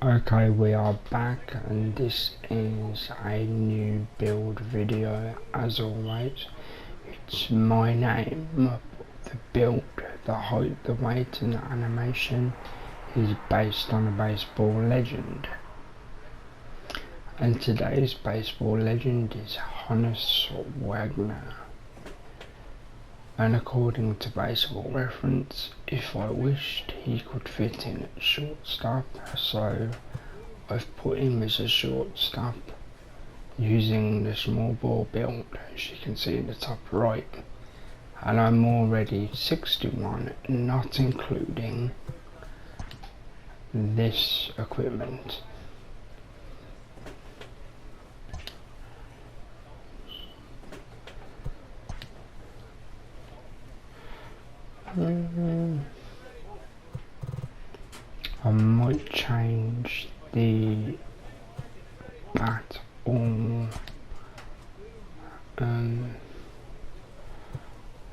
Okay, we are back and this is a new build video. As always, it's my name. The build, the height, the weight and the animation is based on a baseball legend. And today's baseball legend is Honus Wagner. And according to Baseball Reference, if I wished, he could fit in at shortstop, so I've put him as a shortstop using the small ball build, as you can see in the top right. And I'm already 61, not including this equipment. I might change the bat or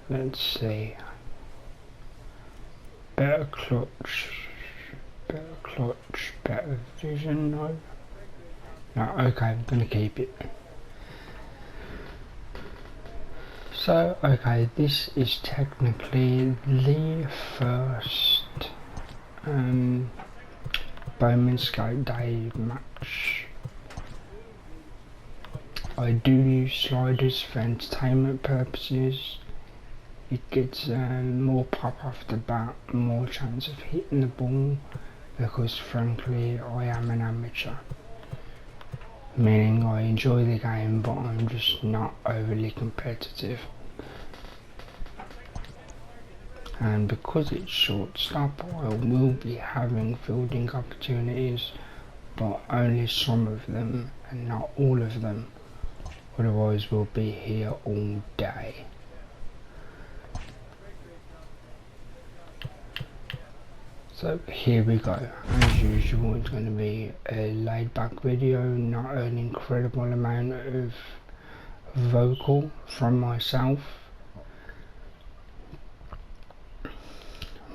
let's see, better clutch, better vision. No, okay, I'm gonna keep it. So, okay, this is technically the first Bowman Scout Day match. I do use sliders for entertainment purposes. It gets more pop off the bat, more chance of hitting the ball, because frankly I am an amateur. Meaning I enjoy the game, but I'm just not overly competitive. And because it's shortstop, I will be having fielding opportunities, but only some of them and not all of them. Otherwise we'll be here all day. So here we go. As usual, it's going to be a laid back video, not an incredible amount of vocal from myself.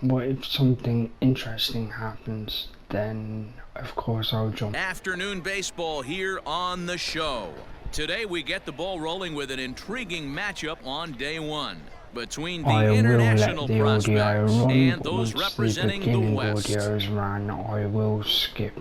But if something interesting happens, then of course I'll jump. Afternoon baseball here on the show. Today we get the ball rolling with an intriguing matchup on day one between the international prospects and those representing the West. Audio's run, I will skip.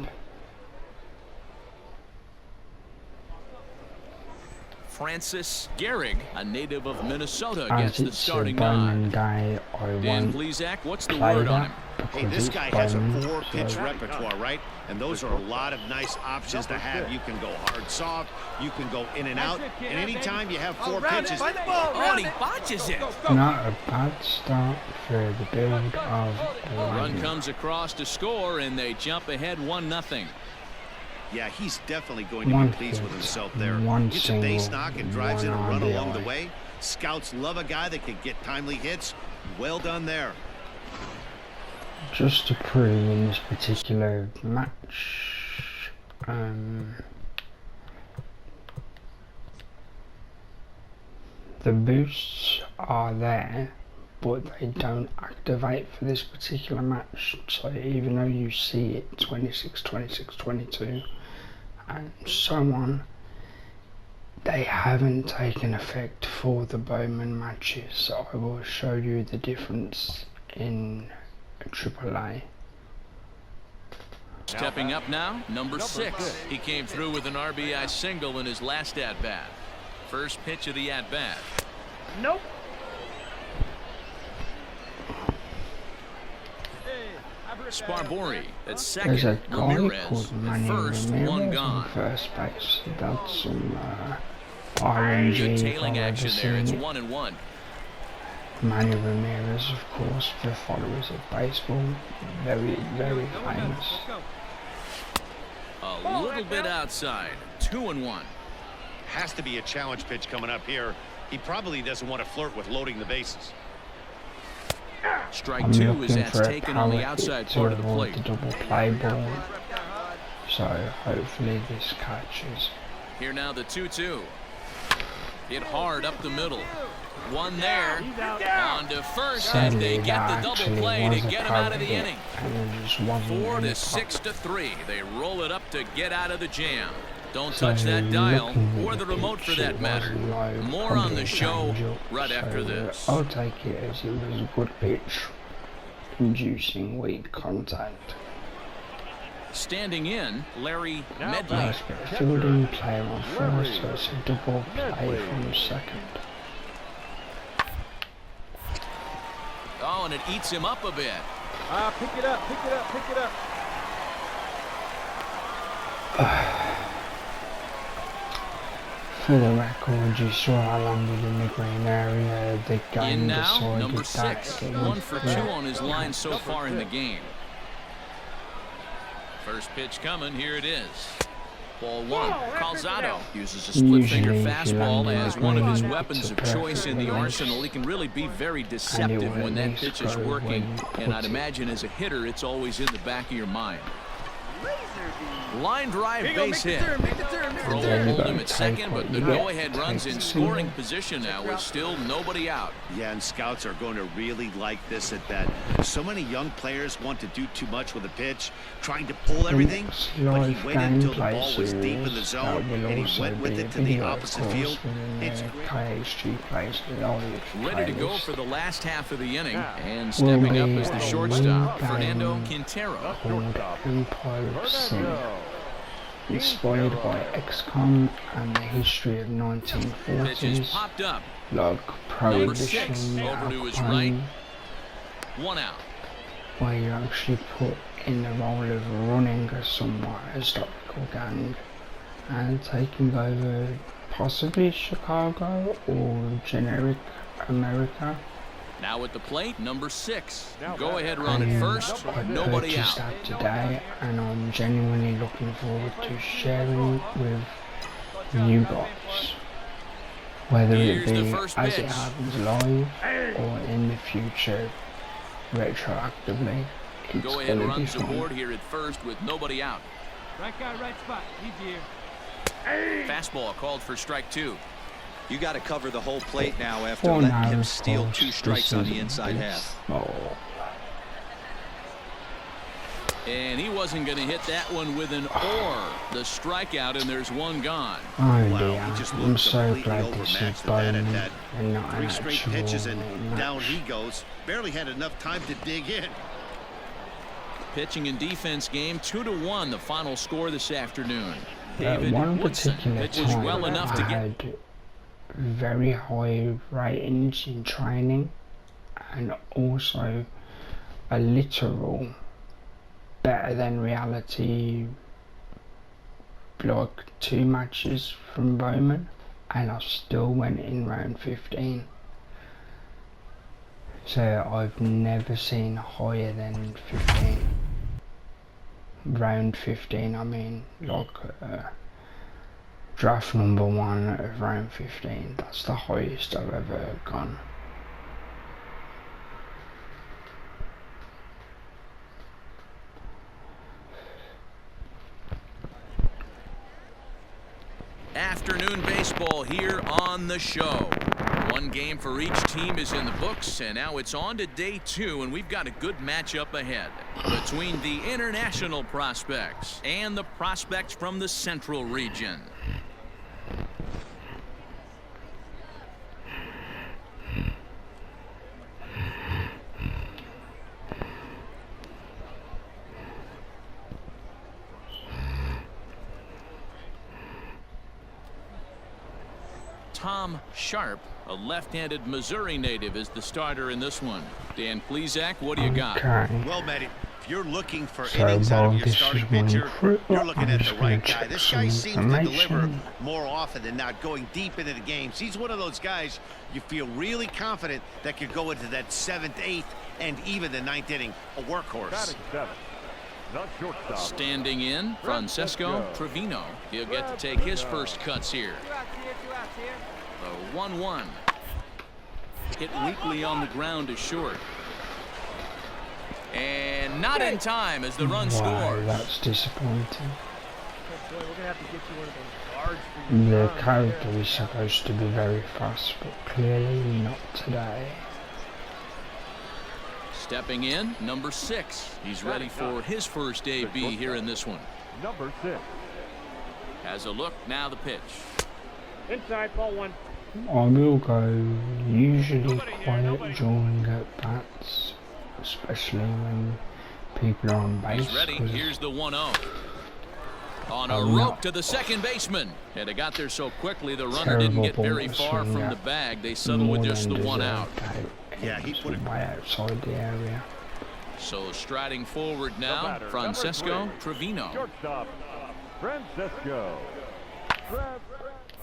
Francis Gehrig, a native of Minnesota, As gets the starting nod. Day, Dan Plesac, what's the word on him? Hey, this guy has a 4-pitch repertoire, right? And those are a lot of nice options to have. You can go hard, soft, you can go in and out, and anytime you have 4 pitches. Oh, and he botches it. Not a bad start for the build of the Run comes across to score, and they jump ahead 1-0. Yeah, he's definitely going to be pleased with himself there. Gets a base knock and drives in a run along the way. Scouts love a guy that can get timely hits. Well done there. Just to prove in this particular match, the boosts are there, but they don't activate for this particular match. So even though you see it 26, 26, 22 and so on, they haven't taken effect for the Bowman matches. So I will show you the difference in AAA. Stepping up now, number 6. He came through with an RBI single in his last at-bat. First pitch of the at-bat. Nope. Sparbori at There's second. a guy Ramirez called at first, one on gone. first base. That's some RNG. Good if tailing I've ever action there. It's seen it. 1-1. Manny Ramirez, of course, for followers of baseball, very, very famous. A little bit outside. 2-1. Has to be a challenge pitch coming up here. He probably doesn't want to flirt with loading the bases. Strike I'm 2 is looking that's for a taken on the outside part of the plate. the double play ball. So hopefully this catches. Here now the 2-2. Hit hard up the middle. One there. On to first, and Sadly, they get the that double actually play was to a get him part out of of the it, inning. and it just wasn't 4 in to the 6 to 3. They roll it up to get out of the jam. Don't So touch that dial looking or at the remote for pitch, that it matter. was low, More probably on the a show changeup, right after so this. I'll take it as it was a good pitch, inducing weak contact. Standing in, Larry Medley. Nice bit of fielding, player on first, so it's a double play from second. Oh, and it eats him up a bit. Pick it up, pick it up, pick it up. For the record, you saw I landed in the green area. The game In now, decided number that 6. it 1 was for 2 on his line so far in the game. First pitch coming, here it is. Ball 1. Calzado uses a split finger fastball as one of his weapons of choice in the arsenal. He can really be very deceptive when that pitch is working, and I'd imagine as a hitter it's always in the back of your mind. Line drive base hit. Throw will hold him at second, but the go-ahead runs in scoring position now with still nobody out. Yeah, and scouts are going to really like this at bat. So many young players want to do too much with a pitch, trying to pull everything, but he waited until the ball was deep in the zone, and he went with it to the opposite field. It's Ready to go for the last half of the inning, and stepping up as the shortstop, Fernando Quintero. Inspired by XCOM and the history of Pitches 1940s, popped up. like Number 6 Prohibition, over to his right. Aquarium, 1 out. where you actually put in the role of running a somewhat historical gang and taking over possibly Chicago or generic America. Now at the plate, number 6. Go-ahead run at first, I nobody purchased out. that today, and I'm genuinely looking forward to sharing it with you guys. Whether Here's it the be first as it pitch. happens live or in the future retroactively. It's Go-ahead gonna be runs fun. aboard here at first with nobody out. Right guy, right spot. He's here. Fastball called for strike 2. You got to cover the whole plate now after For letting now, him of steal course, 2 strikes on the this inside is half. baseball. And he wasn't going to hit that one with an or. The strikeout, and there's one gone. Oh Wow, dear, he just I'm looked so completely glad to see overmatched at that Bowman at and not an 3 straight actual pitches, and down match. he goes. Barely had enough time to dig in. Pitching and defense game 2-1, the final score this afternoon. At David one Woodson particular pitches time, well enough to I get. had very high ratings in training and also a literal better than reality like 2 matches from Bowman, and I still went in round 15. So I've never seen higher than 15. Round 15, I mean, like draft number 1 of round 15. That's the highest I've ever gone. Afternoon baseball here on the show. 1 game for each team is in the books, and now it's on to day 2, and we've got a good matchup ahead between the international prospects and the prospects from the Central region. Tom Sharp, a left-handed Missouri native, is the starter in this one. Dan Plesac, what do you got? Okay. Well, Matty, if you're looking for So, innings out of your this starting is one pitcher, fruit. you're looking I'm at just the gonna right guy. check This guy some seems to deliver information. more often than not, going deep into the games. He's one of those guys you feel really confident that could go into that 7th, 8th, and even the 9th inning, a workhorse. Standing in, Francesco Trevino. He'll get to take his first cuts here. The 1-1. Hit weakly on the ground to short. And not in time as the run Wow, scores. that's disappointing. We're gonna have to get you one of those The character is supposed to be very fast, but clearly not today. Stepping in, number 6. He's ready for his first AB here in this one. Number 6. Has a look, now the pitch. Inside, ball 1. I will go usually quiet during at-bats, especially when people are on base. He's ready, here's the 1-0. On a rope to the second baseman. And it got there so quickly, the runner didn't get very far from the bag. They settled with just the 1 out. Yeah, he put it way outside the area. So striding forward now, Francesco Trevino. Shortstop, Francesco.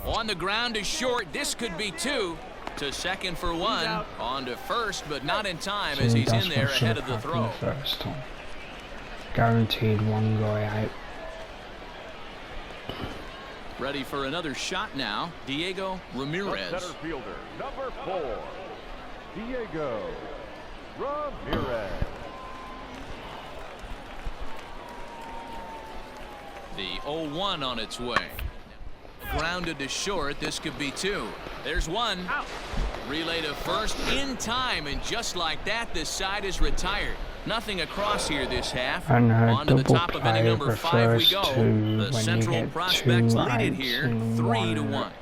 On the ground to short, this could be 2. To second for 1. On to first, but not in time as he's in there ahead of the throw. First time. Guaranteed one guy out. Ready for another shot now, Diego Ramirez. Center fielder, number 4, Diego Ramirez. The 0-1 on its way. Grounded to short, this could be 2. There's 1. Relay to first in time, and just like that, this side is retired. Nothing across here this half. And on to the top of inning number 5 we go. The Central Prospects lead it here 3-1.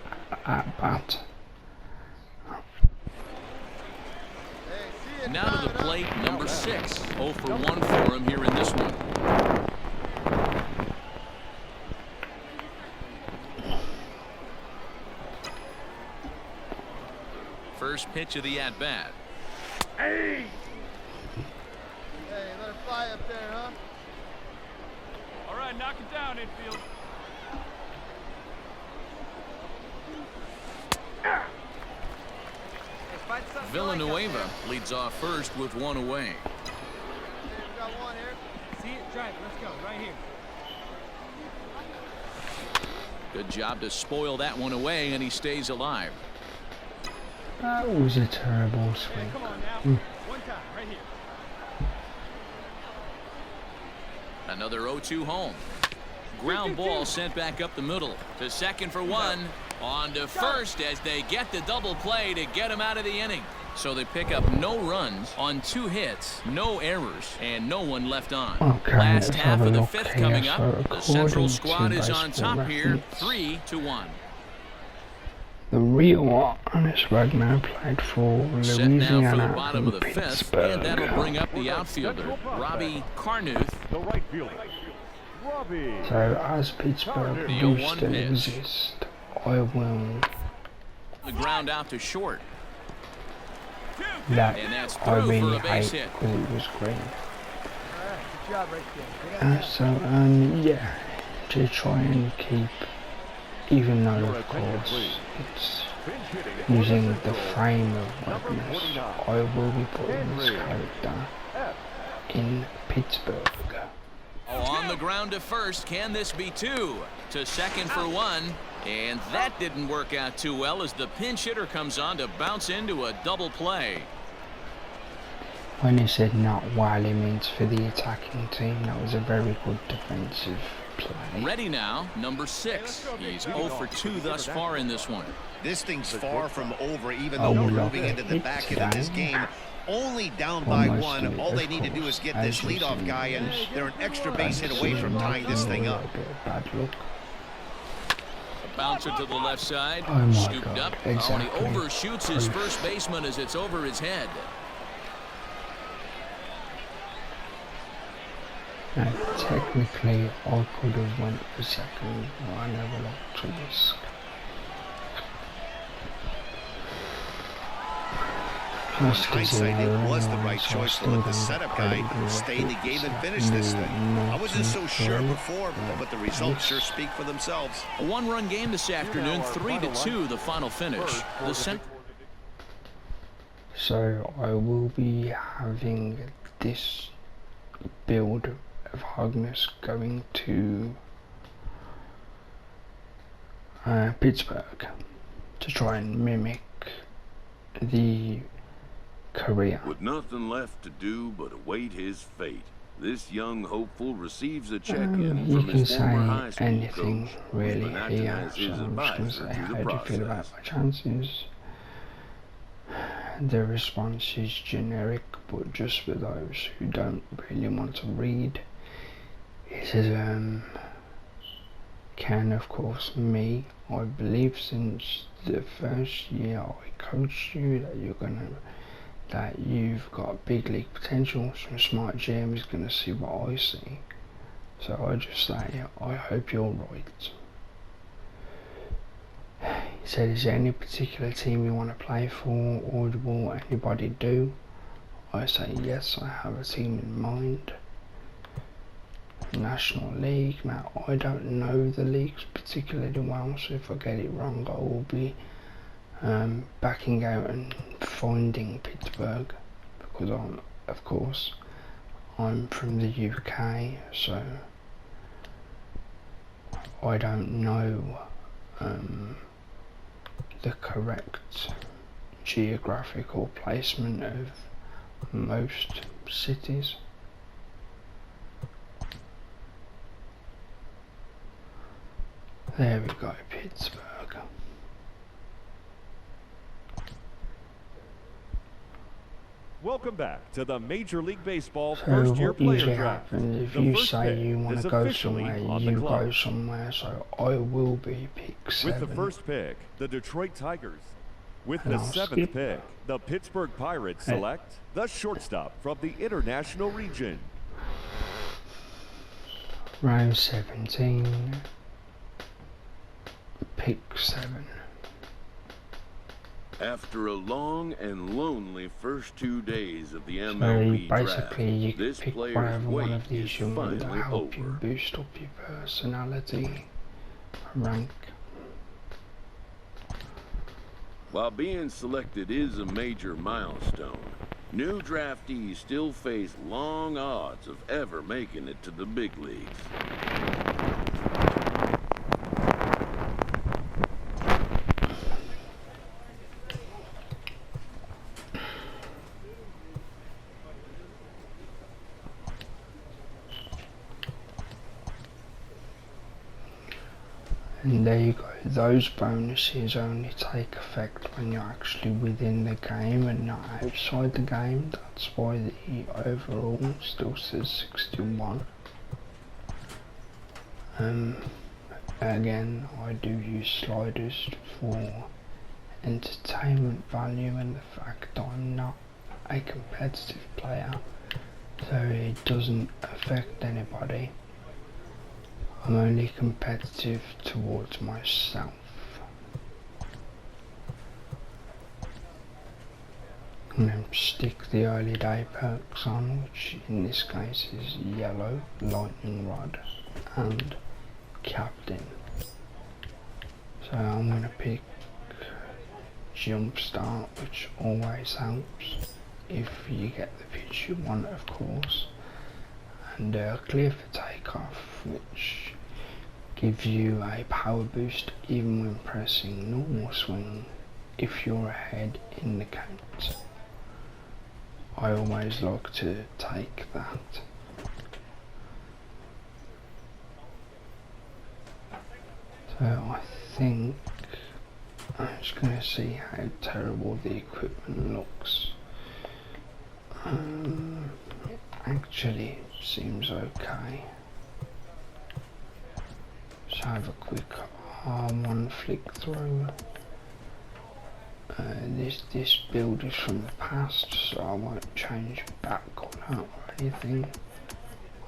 At bat. Now to the plate, number 6. 0 for 1 for him here in this one. First pitch of the at-bat. Hey! Hey, let it fly up there, huh? All right, knock it down, infield. Villanueva leads off first with 1 away. We got 1 here. See it? Try it. Let's go. Right here. Good job to spoil that one away, and he stays alive. That was a terrible swing. Come on now. One time, right here. Another 0-2 home. Ground ball sent back up the middle. To second for 1. On to first as they get the double play to get him out of the inning. So they pick up no runs on 2 hits, no errors, and no one left on. Okay, Last half of the 5th here. coming So up. The Central squad is on Baseball top here, Reference, 3-1. The real Honus Wagner played for Set now for the Louisiana bottom of and the 5th, Pittsburgh. and that'll bring up the outfielder, Robbie Carnuth. The right fielder, Robbie. So as Pittsburgh The do 0-1 still pitch. exist, I will The ground out to short. that And that's I through for really a base hate hit. because it was green. All right, good job right there. So yeah, to try and keep, even though of course it's using the frame of Wagner's, I will be putting this character in Pittsburgh. On the ground to first, can this be 2? To second for 1, and that didn't work out too well as the pinch hitter comes on to bounce into a double play. When he said not while he means for the attacking team, that was a very good defensive play. Ready now, number 6. He's 0 for 2 thus far in this one. This thing's far from over, even Oh, though we're we love moving it. into the It's back end of this down. game. Only down by Almost 1. it, All they of need to do course. is get As this you leadoff see, guy, and there's they're an extra base hit away from tying this thing up. Bad luck. A bouncer to the left side, Oh my scooped God, up. exactly. Oh, and he overshoots his Proof. first baseman as it's over his head. Now, technically, I could have went for second, but I never like to risk. In hindsight, it was the right choice to let the setup guy stay in the game and finish this thing. I wasn't so sure before, but the results sure speak for themselves. A 1-run game this afternoon, 3-2 the final finish. The So I will be having this build of Hargness going to Pittsburgh to try and mimic the career. With nothing left to do but await his fate, This young hopeful receives a check-in You from can his former say high school anything coach, really who's been acting here, as so his I'm just going to advisor say, through how the do you feel about process. my chances? The response is generic, but just for those who don't really want to read. It says, can of course me, I believe since the first year I coached you that you've got big league potential. Some smart GM is gonna see what I see. So I just say, I hope you're right. He said, is there any particular team you want to play for, or will anybody do? I say, yes, I have a team in mind. National League. Now, I don't know the leagues particularly well, so if I get it wrong, I will be backing out and finding Pittsburgh, because I'm from the UK, so I don't know the correct geographical placement of most cities. There we go, Pittsburgh. Welcome back to the Major League Baseball So first-year what usually player draft. happens, if The you first say pick you want is to go officially somewhere, on the you clock. go somewhere, so I will be pick 7. With the first pick, the Detroit Tigers. With And the I'll 7th skip. pick, the Pittsburgh Pirates Hey. select the shortstop from the International Region. Round 17, pick 7. After a long and lonely first 2 days of the So MLB basically you draft, can this pick player's whatever one wait of is these you want to finally help you over. boost up your personality, rank. While being selected is a major milestone, new draftees still face long odds of ever making it to the big leagues. And there you go, those bonuses only take effect when you're actually within the game and not outside the game. That's why the overall still says 61. Again, I do use sliders for entertainment value and the fact that I'm not a competitive player, so it doesn't affect anybody. I'm only competitive towards myself. And then stick the early day perks on, which in this case is yellow, lightning rod, and captain. So I'm going to pick jump start, which always helps if you get the pitch you want, of course, and clear for takeoff, which gives you a power boost even when pressing normal swing if you're ahead in the count. I always like to take that. So I think I'm just going to see how terrible the equipment looks. It actually seems okay. Just have a quick R1 flick through. This build is from the past, so I won't change back on that or anything.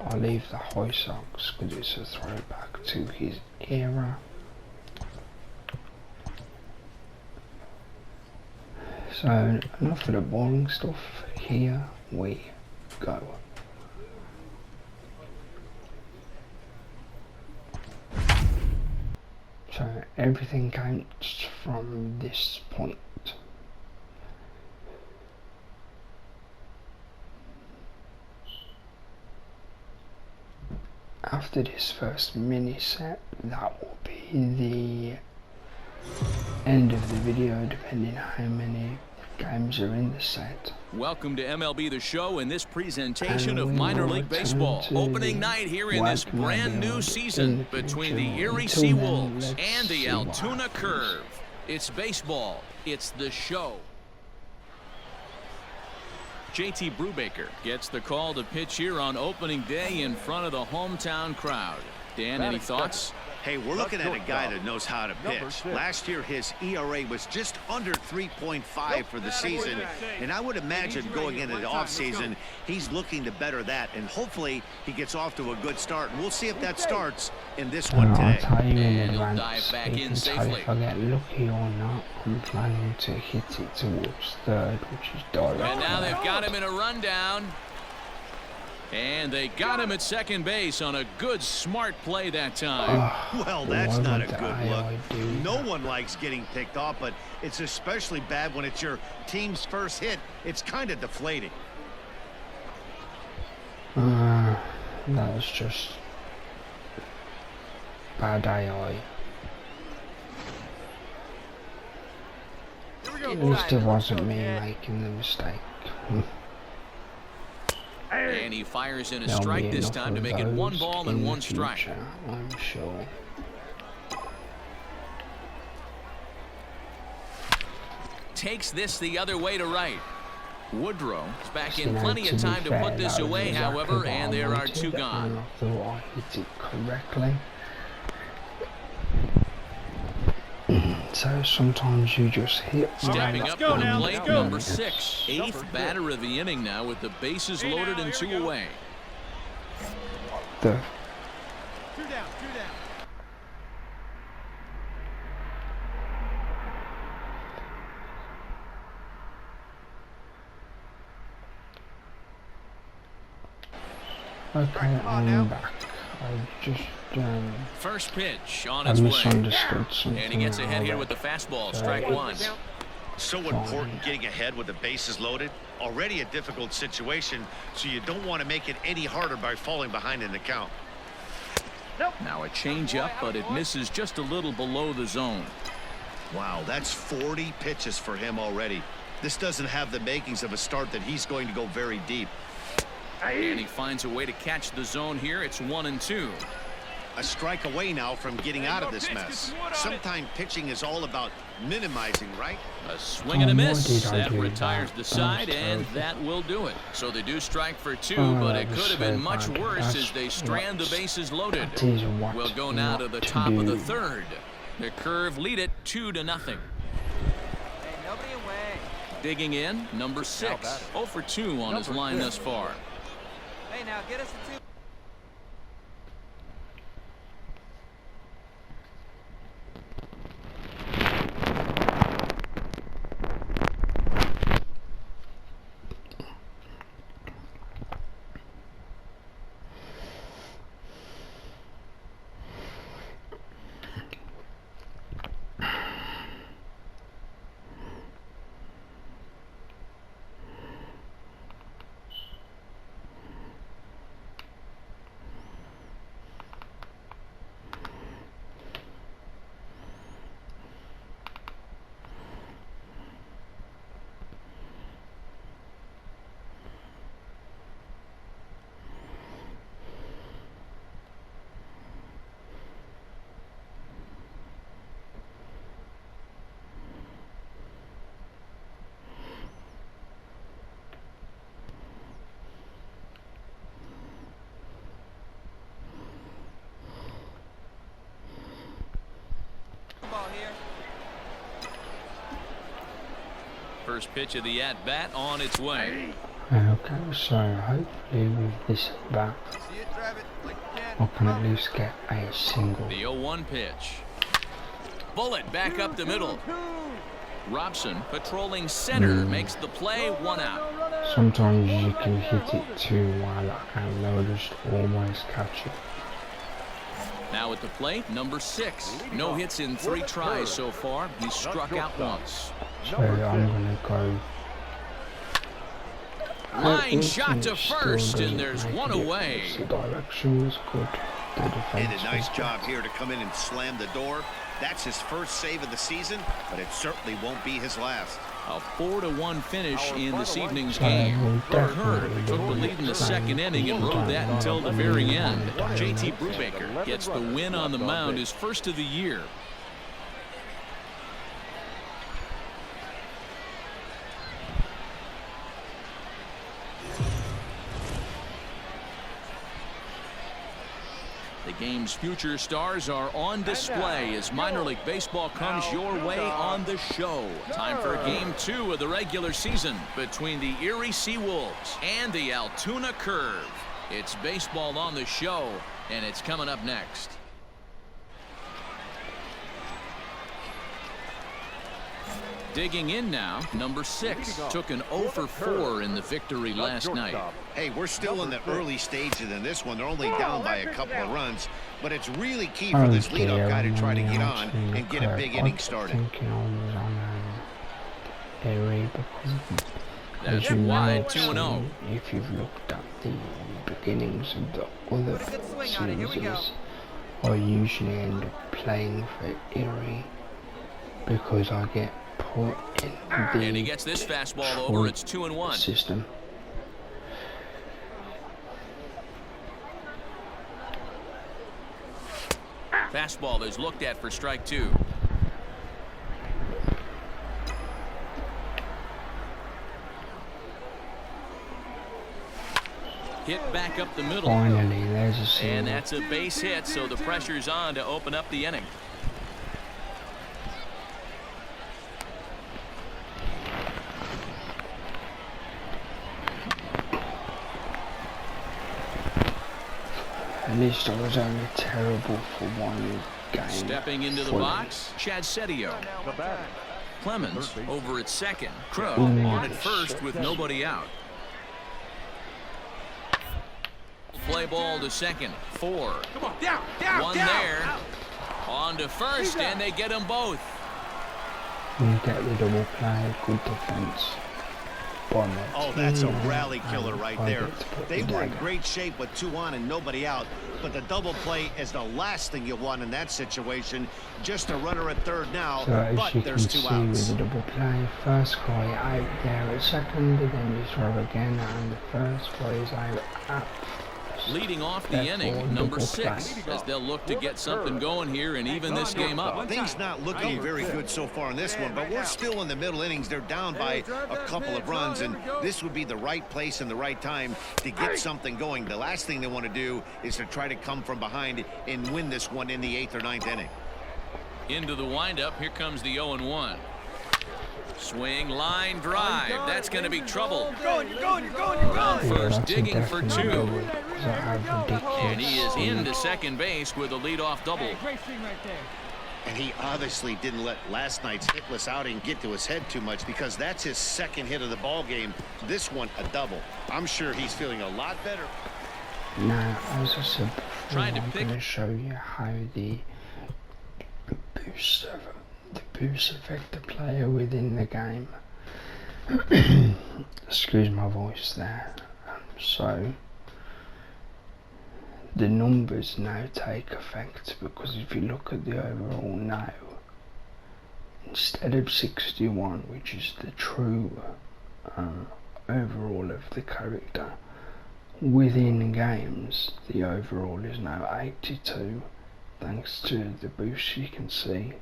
I'll leave the high socks because it's a throwback to his era. So enough of the boring stuff, here we go. So everything counts from this point. After this first mini set, that will be the end of the video, depending on how many games are in the set. Welcome to MLB The Show in this presentation of minor league baseball. Opening night here in this brand new season between the Erie Seawolves and the Altoona Curve. It's baseball. It's the show. JT Brubaker gets the call to pitch here on opening day in front of the hometown crowd. Dan, any thoughts? Hey, we're looking at a guy that knows how to pitch. Last year, his ERA was just under 3.5 for the season. And I would imagine going into the offseason, he's looking to better that. And hopefully, he gets off to a good start. And we'll see if that starts in this one today. I'll tell you in And he'll advance, dive back you in can tell safely. if I get lucky or not. I'm planning to hit it towards third, which is direct. And now they've got him in a rundown. And they got him at second base on a good, smart play that time. Well, that's not a good look. do No one likes getting picked off, but it's especially bad when it's your team's first hit. It's kind of deflating. that was just bad AI. At least it wasn't me making the mistake. And he fires in a There'll strike be this enough time to of make it one those ball in and the one strike. future, I'm sure. Takes this the other way to right. Woodrow is back in You know, plenty of to be time to fair, put this that was away, exactly however, what and I there are wanted, two and gone. I thought I hit it correctly. So sometimes you just hit Stepping right up to the and plate, it's number 6. Eighth batter of the inning now with the bases loaded and 2 away. the 2 down, 2 down. Okay, I'm back. I just First pitch on I its way. misunderstood something. And he gets ahead here I with the fastball, So strike one. So important getting ahead with the bases loaded. Already a difficult situation, so you don't want to make it any harder by falling behind in the count. Now a changeup, but it misses just a little below the zone. Wow, that's 40 pitches for him already. This doesn't have the makings of a start that he's going to go very deep. And he finds a way to catch the zone here. It's 1-2. A strike away now from getting out of this mess. Sometimes pitching is all about minimizing, right? A swing and a miss. Why did I That do retires that? the side, That was and terrible. that will do it. So they do strike for 2, Oh, but that it was could have so been much bad. worse That's as they strand the what- bases loaded. That is what We'll go now to the not top of the do. third. The Curve lead it 2-0. Hey, nobody away. Digging in, number 6. 0 for 2 on his line thus far. Hey, now get us a 2. Ball here. First pitch of the at-bat on its way. Okay, so hopefully with this bat, See it, drive it like you can. I can at least get a single. The 0-1 pitch. Bullet back up the middle. Robson patrolling center makes the play, 1 out. Sometimes you can hit it too well and they'll just always catch it. Now at the plate, number 6. No hits in 3 tries so far. He's struck out once. So I'm gonna go. Line shot to It still first, and doesn't there's make one a away. difference. The direction was good. The Did defense a nice was job here to come in and slam the door. That's his first save of the season, but it certainly won't be his last. A 4-1 finish in this evening's game. Kerr took the lead in the second inning and rode that until the very end. JT Brubaker gets the win on the mound, his first of the year. The game's future stars are on display as minor league baseball comes your way on the show. Time for game 2 of the regular season between the Erie Seawolves and the Altoona Curve. It's baseball on the show, and it's coming up next. Digging in now, number 6 took an 0 for 4 in the victory last night. Hey, we're still in the early stages in this one. They're only down by a couple of runs, but it's really key for this leadoff guy to try to get on and get a big inning started. That's wide 2-0. If you've looked at the beginnings of the other series, I usually end up playing for Erie because I get put in the and he gets this fastball over. It's 2-1 system. Fastball is looked at for strike 2. Hit back up the middle. Finally, there's a single. And that's a base hit, so the pressure's on to open up the inning. At least I was only terrible for one game. Stepping into the box, Chad Setio. Clemens over at second. Crow on at first with nobody out. Play ball to second. 4. Come on, down, one there. On to first, and they get them both. You get the double play, good defense. Oh, that's a rally killer right there. They were in great shape with 2 on and nobody out, but the double play is the last thing you want in that situation. Just a runner at third now, so but there's 2 outs. With the double play, first guy out there at second, and then you throw again, and the first guy is out at leading off the inning, number 6, as they'll look to get something going here and even this game up. Things not looking very good so far in this one, but we're still in the middle innings. They're down by a couple of runs, and this would be the right place and the right time to get something going. The last thing they want to do is to try to come from behind and win this one in the 8th or 9th inning. Into the windup, here comes the 0-1. Swing, line drive. That's going to be trouble. You're going. First, digging for 2. And he is into second base with a leadoff double. Great swing right there. And he obviously didn't let last night's hitless outing get to his head too much, because that's his second hit of the ball game. This one, a double. I'm sure he's feeling a lot better. Now, as I said before, I'm going to show you how the boosts affect the player within the game. Excuse my voice there. So the numbers now take effect, because if you look at the overall now, instead of 61, which is the true overall of the character, within games the overall is now 82, thanks to the boost you can see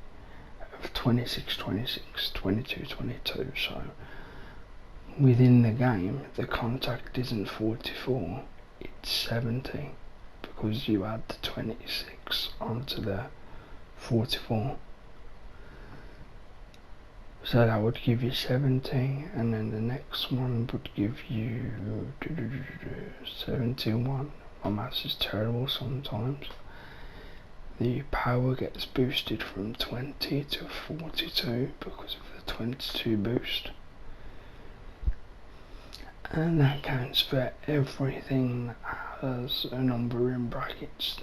of 26-26, 22-22. So within the game the contact isn't 44, it's 70, because you add the 26 onto the 44. So that would give you 70, and then the next one would give you 71. My maths is terrible sometimes. The power gets boosted from 20 to 42 because of the 22 boost. And that counts for everything that has a number in brackets.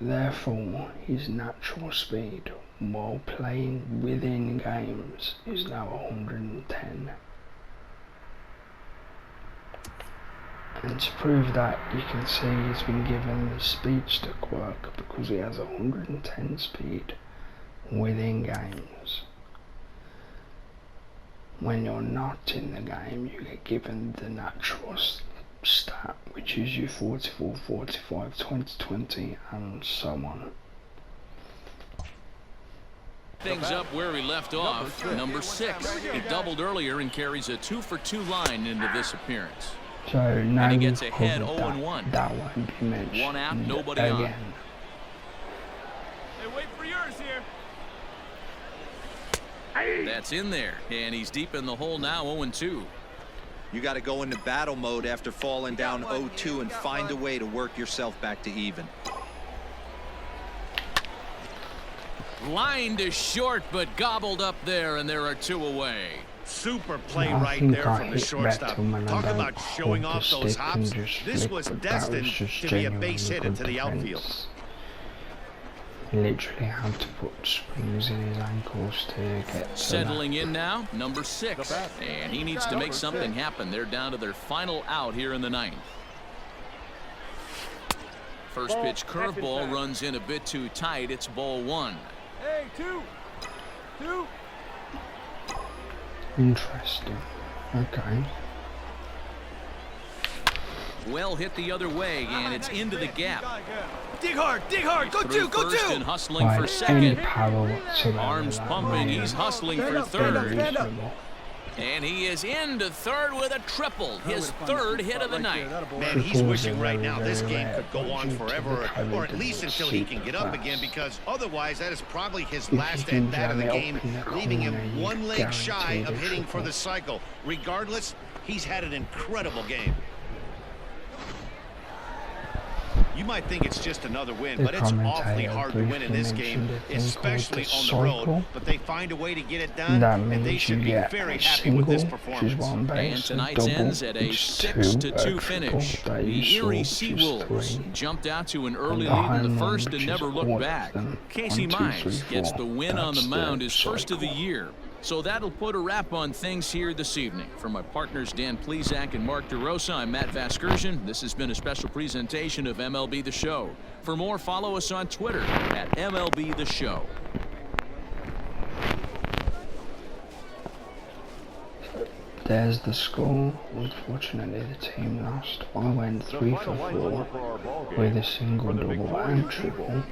Therefore, his natural speed while playing within games is now 110. And to prove that, you can see he's been given the speed stick work because he has 110 speed within games. when you're not in the game, you get given the natural stat, which is your 44, 45, 20, 20, and so on. Things up where he left off. Number 6. He doubled earlier and carries a 2-for-2 line into this appearance. So now and he gets we've ahead covered 0-1. That won't be mentioned 1 out, nobody again. on. Hey, wait for yours here. That's in there, and he's deep in the hole now, 0-2. You got to go into battle mode after falling down 0-2 and find a way to work yourself back to even. Line to short, but gobbled up there, and there are 2 away. Super play I right think there I from the hit shortstop. back to when I Talk don't about showing hold the off those stick and hops. just This flick, was but that destined was just to be a base hit genuinely into the good outfield. defense. He literally had to put springs in his ankles to get to Settling in now, number 6. And he needs to make something happen. They're down to their final out here in the 9th. First pitch curveball runs in a bit too tight. It's ball 1. Hey, 2. Interesting. Okay. Well hit the other way, and it's into the gap. Dig hard, go Through go first and hustling for Any second. power whatsoever. Arms that pumping, man he's hustling for is third. reasonable. And he is into third with a triple. His 3rd hit of the night. Man, he's wishing right now this game could go on forever, or at least until he can get up again, because otherwise that is probably his last at bat of the game, leaving him 1 leg shy of hitting for the cycle. Regardless, he's had an incredible game. You might think it's just another win, but it's awfully hard to win in this game, especially on the road. But they find a way to get it done, and they should be very happy with this performance. And tonight's ends at a 6-2 finish. The Erie Seawolves jumped out to an early lead in the first and never looked back. Casey Mize gets the win on the mound, his first of the year. So that'll put a wrap on things here this evening. For my partners Dan Plesac and Mark DeRosa, I'm Matt Vasgersian. This has been a special presentation of MLB The Show. For more, follow us on Twitter at MLB The Show. There's the score. Unfortunately, the team lost. I went 3 for 4 with a single, double, and triple.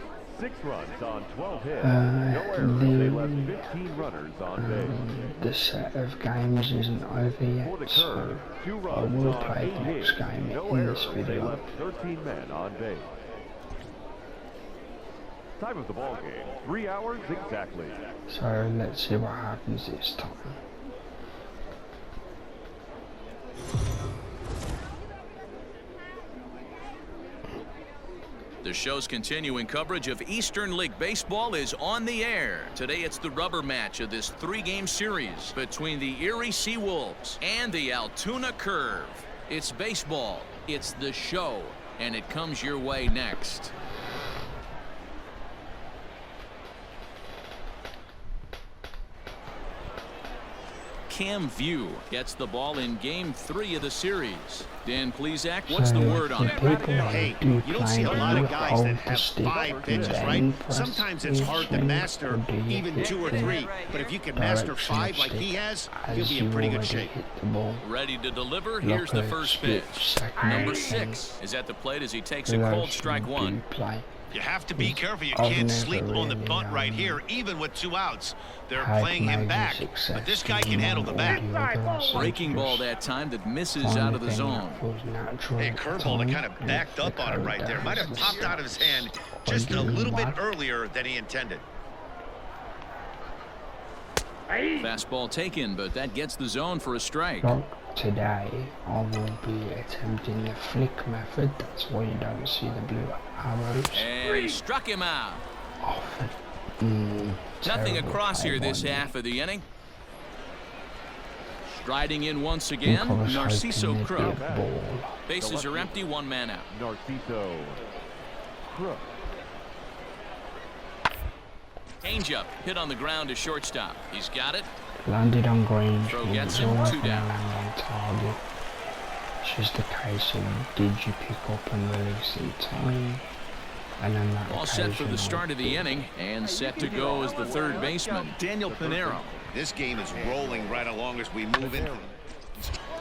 6 runs on 12 hits. No errors. They left 15 runners on base. The set of games isn't over yet, so I will play the next game in this They video. left 13 men on base. Time of the ball game, 3 hours exactly. So let's see what happens this time. The show's continuing coverage of Eastern League Baseball is on the air. Today it's the rubber match of this 3-game series between the Erie Seawolves and the Altoona Curve. It's baseball, it's the show, and it comes your way next. Cam View gets the ball in Game 3 of the series. Dan Plesac, what's the word on it? Hey, you don't see a lot of guys that have 5 pitches, right? Sometimes it's hard to master even 2 or 3, but if you can master 5 like he has, you'll be in pretty good shape. Ready to deliver, here's the first pitch. Number 6 is at the plate as he takes a cold strike 1. You have to be careful. You can't sleep on the bunt right here, even with 2 outs. They're playing him back, but this guy can handle the bat. Breaking ball that time that misses out of the zone. Hey, curveball that kind of backed up on him right there. Might have popped out of his hand just a little bit earlier than he intended. Fastball taken, but that gets the zone for a strike. Today, I will be attempting the flick method. That's why you don't see the blue arrows. And he struck him out. Nothing across here this half of the inning. Striding in once again, Narciso Crook. Bases are empty, 1 man out. Narciso Crook. Changeup hit on the ground to shortstop. He's got it. Landed on green. Throw gets him, 2 down. Land on target. It's just a case of did you pick up and release in time? And then that all set for the start of the inning and set to go as the third baseman, Daniel Pinero. This game is rolling right along as we move in.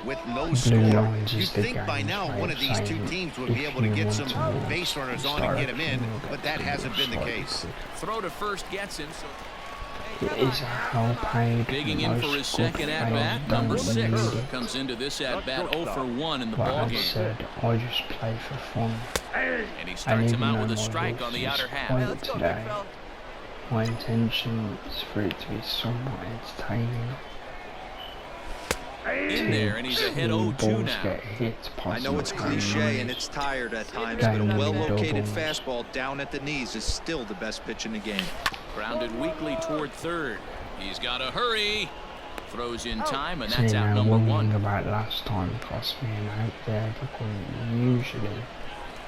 With no score, you'd think by now one of these two teams would be able to get some base runners on and get him in, but that hasn't been the case. Throw to first gets him. So it is a hell-paid, digging in for his second at-bat, number 6 comes into this at-bat 0 for 1 in the ballgame. Said, I just play for fun. And he starts him out with a strike on the outer half. Today, my intention is for it to be somewhat entertaining. In there, and he's ahead 0-2 now. I know it's cliche and it's tired at times, but a well-located fastball down at the knees is still the best pitch in the game. Grounded weakly toward third. He's got to hurry. Throws in time, and that's out number 1. About last time cost me an out there because usually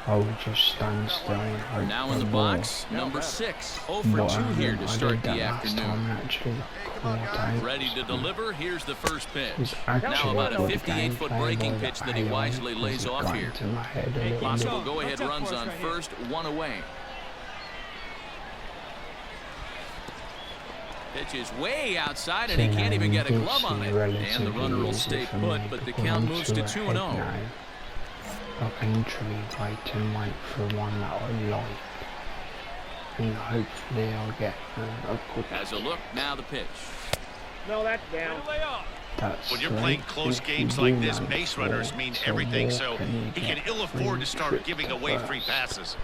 I would just stand still and hope. Now in the box, number 6. 0 for 2 here to start the afternoon. Ready to deliver. Here's the first pitch. Now about a 58-foot breaking pitch that he wisely lays off here. Possible go-ahead runs on first, 1 away. Pitch is way outside, and he can't even get a glove on it. And the runner will stay put, but the count moves to 2-0. I can literally wait and wait for one that I like, and hopefully I'll get a good. Has a look, now the pitch. No, that's down. When you're playing close games like this, base runners mean everything, so he can ill afford to start giving away free passes.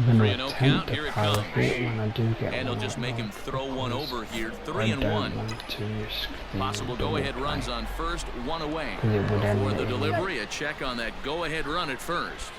I'm gonna 3-0 count, here it comes. When I do get and they'll just make him throw one over here, 3-1. Possible go-ahead runs on first, 1 away. Before the delivery, a check on that go-ahead run at first.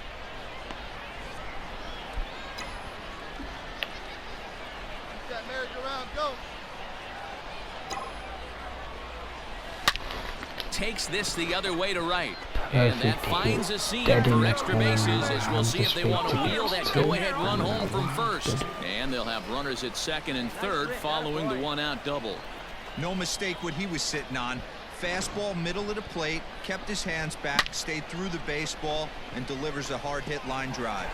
Takes this the other way to right. And that finds a seam for extra bases, as we'll see if they want to wheel that go-ahead run home from first. And they'll have runners at second and third following the one-out double. No mistake what he was sitting on. Fastball middle of the plate, kept his hands back, stayed through the baseball, and delivers a hard-hit line drive.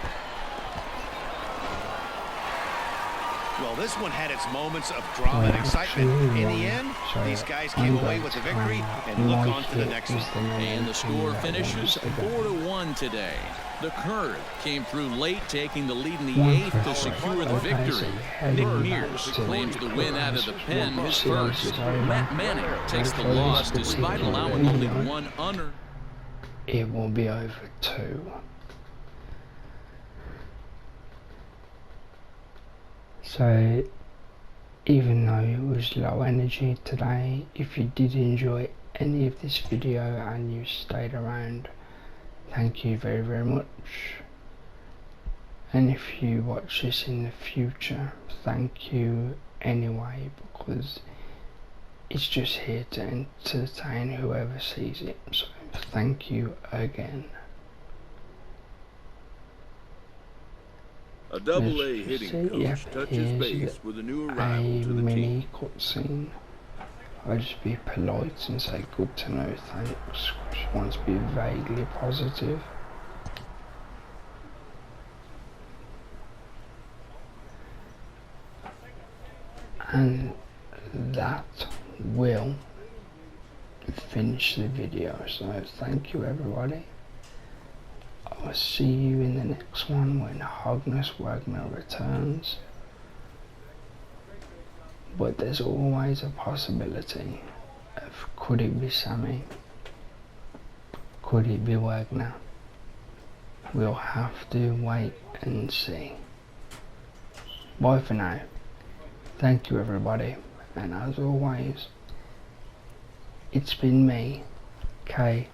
Well, this one had its moments of drama and excitement. In the end, these guys came away with the victory and look on to the next one. And the score finishes 4-1 today. The curve came through late, taking the lead in the 8th to secure the victory. Nick Mears claims the win out of the pen, his first. Matt Manning takes the loss despite allowing only 1 unearned. It will be over 2. So, even though it was low energy today, if you did enjoy any of this video and you stayed around, thank you very, very much. And if you watch this in the future, thank you anyway, because it's just here to entertain whoever sees it. So, thank you again. A double-A hitting coach touches base with a new arrival to the team. Cutscene. I'll just be polite and say good to know, thanks. Just want to be vaguely positive. And that will finish the video. So thank you everybody. I'll see you in the next one when Honus Wagner returns. But there's always a possibility of could it be Sammy? Could it be Wagner? We'll have to wait and see. Bye for now. Thank you everybody. And as always, it's been me, KHG.